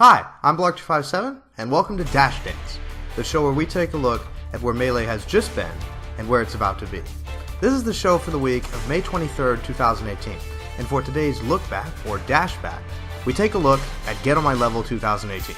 Hi, I'm Blark257, and welcome to DASHDANCE, the show where we take a look at where Melee has just been and where it's about to be. This is the show for the week of May 23rd, 2018, and for today's Look Back, or Dash Back, we take a look at Get On My Level 2018.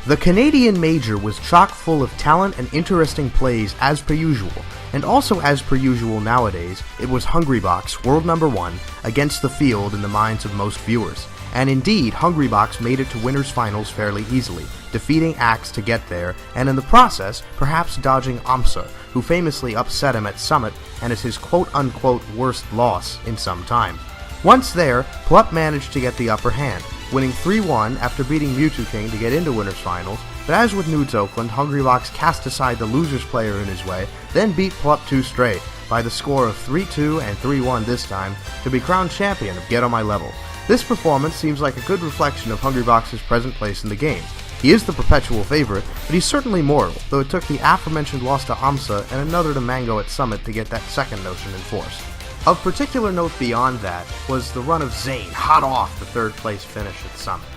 The Canadian Major was chock full of talent and interesting plays as per usual, and also as per usual nowadays, it was Hungrybox, world number 1, against the field in the minds of most viewers. And indeed, Hungrybox made it to winners finals fairly easily, defeating Axe to get there, and in the process, perhaps dodging Amsa, who famously upset him at Summit and is his quote-unquote worst loss in some time. Once there, Plup managed to get the upper hand, winning 3-1 after beating Mewtwo King to get into winners finals, but as with Nudes Oakland, Hungrybox cast aside the losers player in his way, then beat Plup 2 straight, by the score of 3-2 and 3-1 this time, to be crowned champion of Get On My Level. This performance seems like a good reflection of Hungrybox's present place in the game. He is the perpetual favorite, but he's certainly mortal, though it took the aforementioned loss to Amsa and another to Mango at Summit to get that second notion enforced. Of particular note beyond that was the run of Zain hot off the third place finish at Summit.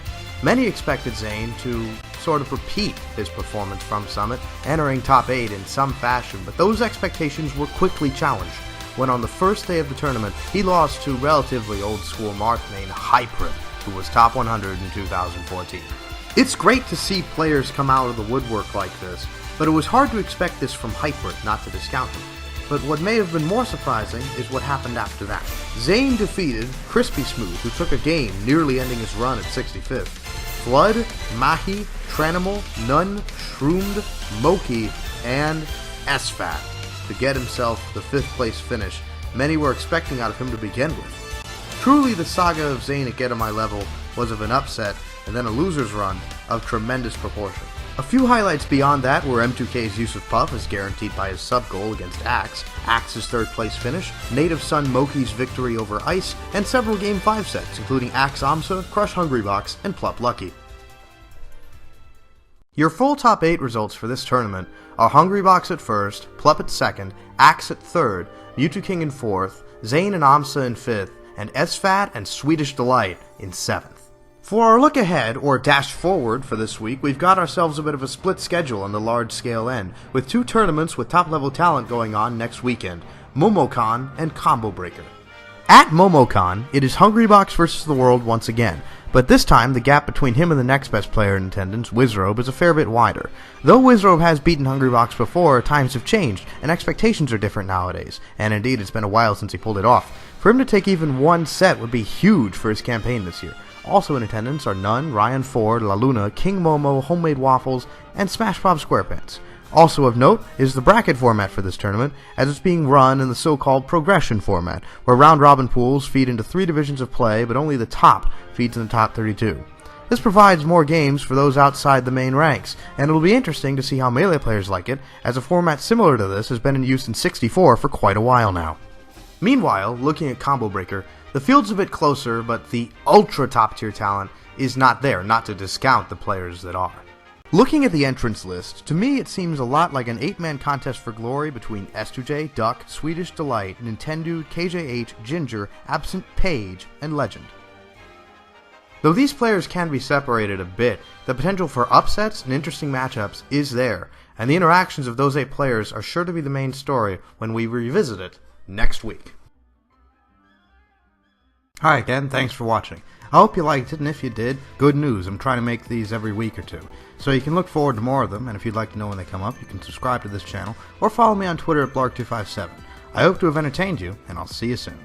Many expected Zain to sort of repeat his performance from Summit, entering top 8 in some fashion, but those expectations were quickly challenged when on the first day of the tournament, he lost to relatively old-school Marth named HgrMgr, who was top 100 in 2014. It's great to see players come out of the woodwork like this, but it was hard to expect this from HgrMgr, not to discount him. But what may have been more surprising is what happened after that. Zain defeated Crispy Smooth, who took a game, nearly ending his run at 65th. Flood, Mahie, Tranimal, Nun, Shroomed, Moki, and SFAT to get himself the 5th place finish many were expecting out of him to begin with. Truly the saga of Zain at Get On My Level was of an upset and then a loser's run of tremendous proportion. A few highlights beyond that were M2K's use of Puff as guaranteed by his sub-goal against Axe, Axe's 3rd place finish, Native Son Moki's victory over Ice, and several Game 5 sets including Axe Amsa, Crush Hungrybox, and Plup Lucky. Your full top 8 results for this tournament are Hungrybox at 1st, Plup at 2nd, Axe at 3rd, Mewtwo King in 4th, Zain and Amsa in 5th, and SFAT and Swedish Delight in 7th. For our look ahead, or dash forward for this week, we've got ourselves a bit of a split schedule on the large-scale end, with 2 tournaments with top-level talent going on next weekend, Momocon and Combo Breaker. At Momocon, it is Hungrybox versus the world once again, but this time the gap between him and the next best player in attendance, Wizrobe, is a fair bit wider. Though Wizrobe has beaten Hungrybox before, times have changed, and expectations are different nowadays, and indeed it's been a while since he pulled it off. For him to take even one set would be huge for his campaign this year. Also in attendance are Nun, Ryan Ford, La Luna, King Momo, Homemade Waffles, and Smash Bob SquarePants. Also of note is the bracket format for this tournament, as it's being run in the so-called progression format, where round-robin pools feed into 3 divisions of play, but only the top feeds in the top 32. This provides more games for those outside the main ranks, and it'll be interesting to see how Melee players like it, as a format similar to this has been in use in 64 for quite a while now. Meanwhile, looking at Combo Breaker, the field's a bit closer, but the ultra top-tier talent is not there, not to discount the players that are. Looking at the entrance list, to me it seems a lot like an 8-man contest for glory between S2J, Duck, Swedish Delight, Nintendo, KJH, Ginger, Absent Page, and Legend. Though these players can be separated a bit, the potential for upsets and interesting matchups is there, and the interactions of those 8 players are sure to be the main story when we revisit it next week. Hi again, thanks for watching. I hope you liked it, and if you did, good news, I'm trying to make these every week or 2. So you can look forward to more of them, and if you'd like to know when they come up, you can subscribe to this channel, or follow me on Twitter at Blark257. I hope to have entertained you, and I'll see you soon.